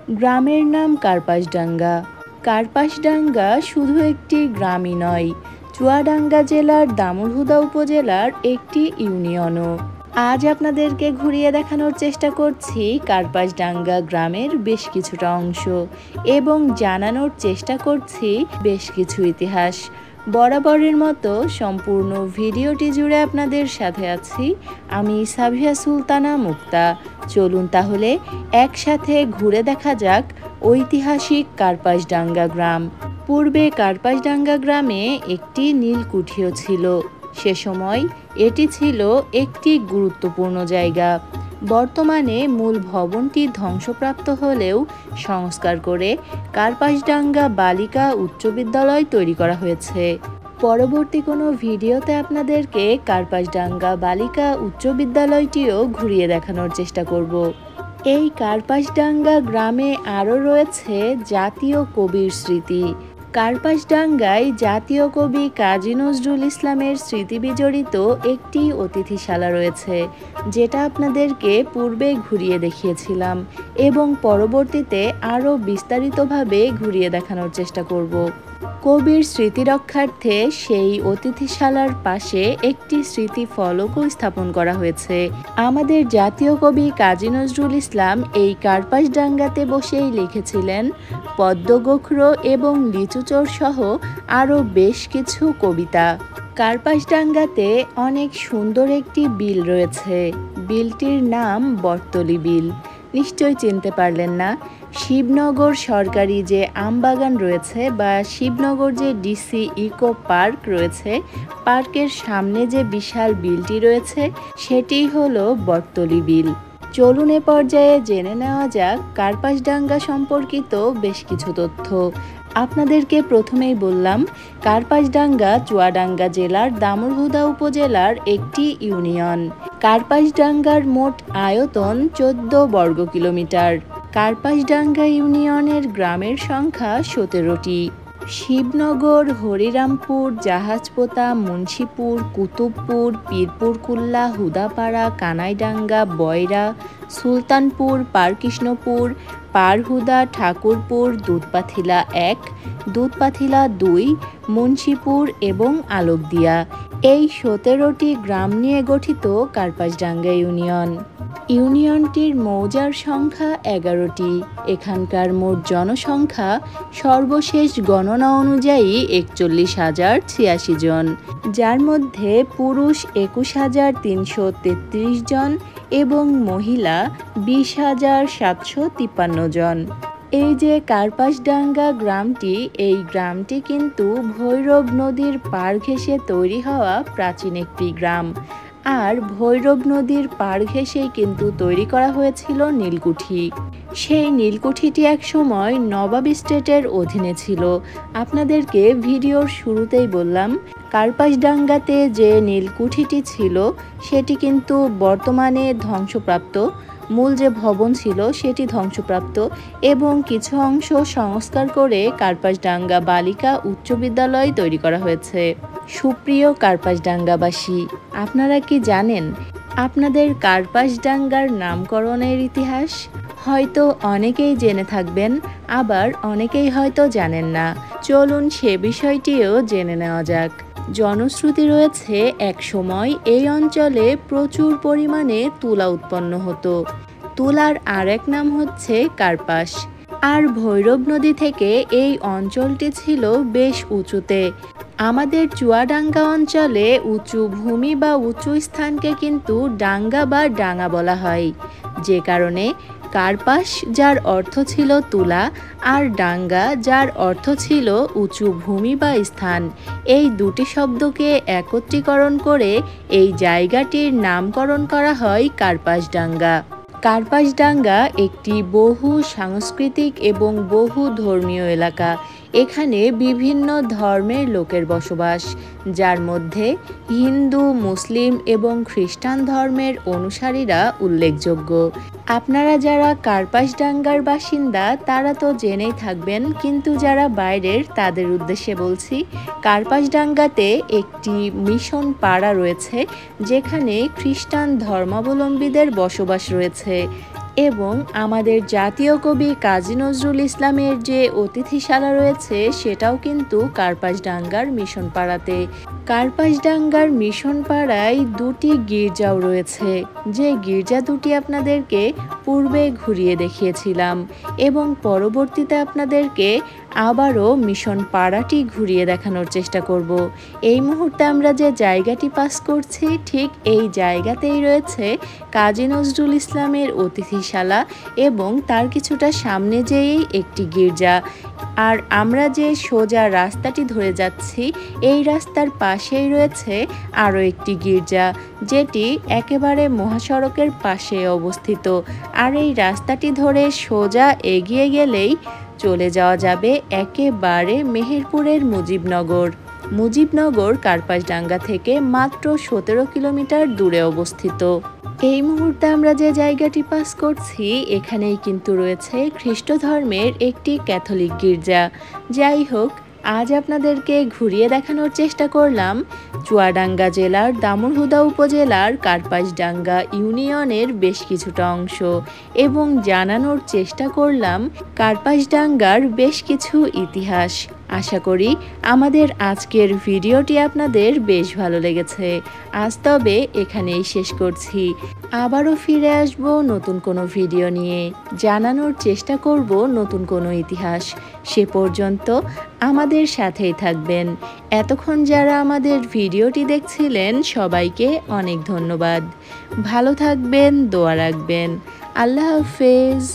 গ্রামের নাম কার্পাসডাঙ্গা। কার্পাসডাঙ্গা শুধু একটি গ্রামই নয়, চুয়াডাঙ্গা জেলার দামুড়হুদা উপজেলার একটি ইউনিয়নও। আজ আপনাদেরকে ঘুরিয়ে দেখানোর চেষ্টা করছি কার্পাসডাঙ্গা গ্রামের বেশ কিছুটা অংশ এবং জানানোর চেষ্টা করছি বেশ কিছু ইতিহাস। বরাবরের মতো সম্পূর্ণ ভিডিওটি জুড়ে আপনাদের সাথে আছি আমি সাবিহা সুলতানা মুক্তা। চলুন তাহলে একসাথে ঘুরে দেখা যাক ঐতিহাসিক কার্পাসডাঙ্গা গ্রাম। পূর্বে কার্পাসডাঙ্গা গ্রামে একটি নীলকুঠিও ছিল। সে সময় এটি ছিল একটি গুরুত্বপূর্ণ জায়গা। বর্তমানে মূল ভবনটি ধ্বংসপ্রাপ্ত হলেও সংস্কার করে কার্পাসডাঙ্গা বালিকা উচ্চ বিদ্যালয় তৈরি করা হয়েছে। পরবর্তী কোনো ভিডিওতে আপনাদেরকে কার্পাসডাঙ্গা বালিকা উচ্চ বিদ্যালয়টিও ঘুরিয়ে দেখানোর চেষ্টা করব। এই কার্পাসডাঙ্গা গ্রামে আরও রয়েছে জাতীয় কবির স্মৃতি। কার্পাসডাঙ্গায় জাতীয় কবি কাজী নজরুল ইসলামের স্মৃতি বিজড়িত একটি অতিথিশালা রয়েছে, যেটা আপনাদেরকে পূর্বে ঘুরিয়ে দেখিয়েছিলাম এবং পরবর্তীতে আরও বিস্তারিতভাবে ঘুরিয়ে দেখানোর চেষ্টা করব। কবির স্মৃতি রক্ষার্থে সেই অতিথিশালার পাশে একটি স্মৃতি ফলকও স্থাপন করা হয়েছে। আমাদের জাতীয় কবি কাজী নজরুল ইসলাম এই কার্পাসডাঙ্গাতে বসেই লিখেছিলেন পদ্মগোখরো এবং লিচুচোর সহ আরও বেশ কিছু কবিতা। কার্পাসডাঙ্গাতে অনেক সুন্দর একটি বিল রয়েছে। বিলটির নাম বটতলী বিল। নিশ্চয়ই চিনতে পারলেন না? শিবনগর সরকারি যে আমবাগান রয়েছে বা শিবনগর যে ডিসি ইকো পার্ক রয়েছে, পার্কের সামনে যে বিশাল বিলটি রয়েছে সেটিই হলো বটতলী বিল। চলুন এ পর্যায়ে জেনে নেওয়া যাক কার্পাসডাঙ্গা সম্পর্কিত বেশ কিছু তথ্য। আপনাদেরকে প্রথমেই বললাম কার্পাসডাঙ্গা চুয়াডাঙ্গা জেলার দামুড়হুদা উপজেলার একটি ইউনিয়ন। কার্পাসডাঙ্গার মোট আয়তন 14 বর্গ কিলোমিটার। কার্পাসডাঙ্গা ইউনিয়নের গ্রামের সংখ্যা 17টি। শিবনগর, হরিরামপুর, জাহাজপোতা, মুন্সিপুর, কুতুবপুর, পীরপুরকুল্লা, হুদাপাড়া, কানাইডাঙ্গা, বয়রা, সুলতানপুর, পারকৃষ্ণপুর, পারহুদা, ঠাকুরপুর, দুধপাথিলা 1, দুধপাথিলা 2, মুন্সিপুর এবং আলোকদিয়া, এই 17টি গ্রাম নিয়ে গঠিত কার্পাসডাঙ্গা ইউনিয়ন। ইউনিয়নটির মৌজার সংখ্যা 11টি। এখানকার মোট জনসংখ্যা সর্বশেষ গণনা অনুযায়ী 41,086 জন, যার মধ্যে পুরুষ 21,333 জন এবং মহিলা 20,753 জন। এই যে কার্পাসডাঙ্গা গ্রামটি, এই গ্রামটি কিন্তু ভৈরব নদীর পাড় ঘেঁষে তৈরি হওয়া প্রাচীন একটি গ্রাম। আর ভৈরব নদীর পাড় ঘেঁষেই কিন্তু তৈরি করা হয়েছিল নীলকুঠি। সেই নীলকুঠিটি একসময় নবাব স্টেটের অধীনে ছিল। আপনাদেরকে ভিডিওর শুরুতেই বললাম কার্পাসডাঙ্গাতে যে নীলকুঠিটি ছিল সেটি কিন্তু বর্তমানে ধ্বংসপ্রাপ্ত। মূল যে ভবন ছিল সেটি ধ্বংসপ্রাপ্ত এবং কিছু অংশ সংস্কার করে কার্পাসডাঙ্গা বালিকা উচ্চ বিদ্যালয় তৈরি করা হয়েছে। সুপ্রিয় কার্পাসডাঙ্গাবাসী, আপনারা কি জানেন আপনাদের কার্পাসডাঙ্গার নামকরণের ইতিহাস? হয়তো অনেকেই জেনে থাকবেন, আবার অনেকেই হয়তো জানেন না। চলুন সে বিষয়টিও জেনে নেওয়া যাক। জনশ্রুতি রয়েছে এক সময় এই অঞ্চলে প্রচুর পরিমাণে তুলা উৎপন্ন হতো। তুলার আরেক নাম হচ্ছে কার্পাস। আর ভৈরব নদী থেকে এই অঞ্চলটি ছিল বেশ উঁচুতে। আমাদের চুয়াডাঙ্গা অঞ্চলে উঁচু ভূমি বা উঁচু স্থানকে কিন্তু ডাঙ্গা বা ডাঙা বলা হয়, যে কারণে কার্পাস যার অর্থ ছিল তুলা আর ডাঙ্গা যার অর্থ ছিল উঁচু ভূমি বা স্থান, এই দুটি শব্দকে একত্রীকরণ করে এই জায়গাটির নামকরণ করা হয় কার্পাসডাঙ্গা। কার্পাসডাঙ্গা একটি বহু সাংস্কৃতিক এবং বহু ধর্মীয় এলাকা। এখানে বিভিন্ন ধর্মের লোকের বসবাস, যার মধ্যে হিন্দু, মুসলিম এবং খ্রিস্টান ধর্মের অনুসারীরা উল্লেখযোগ্য। আপনারা যারা কার্পাসডাঙ্গার বাসিন্দা তারা তো জেনেই থাকবেন, কিন্তু যারা বাইরের তাদের উদ্দেশ্যে বলছি, কার্পাসডাঙ্গাতে একটি মিশন পাড়া রয়েছে যেখানে খ্রিস্টান ধর্মাবলম্বীদের বসবাস রয়েছে। এবং আমাদের জাতীয় কবি কাজী নজরুল ইসলামের যে অতিথিশালা রয়েছে সেটাও কিন্তু কার্পাসডাঙ্গার মিশন পাড়াতে। কার্পাসডাঙ্গার মিশন পাড়ায় দুটি গির্জাও রয়েছে, যে গির্জা দুটি আপনাদেরকে পূর্বে ঘুরিয়ে দেখিয়েছিলাম এবং পরবর্তীতে আপনাদেরকে আবারও মিশন পাড়াটি ঘুরিয়ে দেখানোর চেষ্টা করব। এই মুহূর্তে আমরা যে জায়গাটি পাস করছি ঠিক এই জায়গাতেই রয়েছে কাজী নজরুল ইসলামের অতিথিশালা এবং তার কিছুটা সামনে যেয়েই একটি গির্জা। আর আমরা যে সোজা রাস্তাটি ধরে যাচ্ছি এই রাস্তার পাশেই রয়েছে আরও একটি গির্জা, যেটি একেবারে মহাসড়কের পাশে অবস্থিত। আর এই রাস্তাটি ধরে সোজা এগিয়ে গেলেই চলে যাওয়া যাবে একেবারে মেহেরপুরের মুজিবনগর কার্পাসডাঙ্গা থেকে মাত্র 17 কিলোমিটার দূরে অবস্থিত। এই মুহূর্তে আমরা যে জায়গাটি পাস করছি এখানেই কিন্তু রয়েছে খ্রিস্ট ধর্মের একটি ক্যাথলিক গির্জা। যাই হোক, আজ আপনাদেরকে ঘুরিয়ে দেখানোর চেষ্টা করলাম চুয়াডাঙ্গা জেলার দামুড়হুদা উপজেলার কার্পাসডাঙ্গা ইউনিয়নের বেশ কিছুটা অংশ এবং জানানোর চেষ্টা করলাম কার্পাসডাঙ্গার বেশ কিছু ইতিহাস। আশা করি আমাদের আজকের ভিডিওটি আপনাদের বেশ ভালো লেগেছে। আজ তবে এখানেই শেষ করছি। আবারও ফিরে আসব নতুন কোনো ভিডিও নিয়ে, জানানোর চেষ্টা করব নতুন কোনো ইতিহাস। সে পর্যন্ত আমাদের সাথেই থাকবেন। এতক্ষণ যারা আমাদের ভিডিওটি দেখছিলেন সবাইকে অনেক ধন্যবাদ। ভালো থাকবেন, দোয়া রাখবেন। আল্লাহ হাফেজ।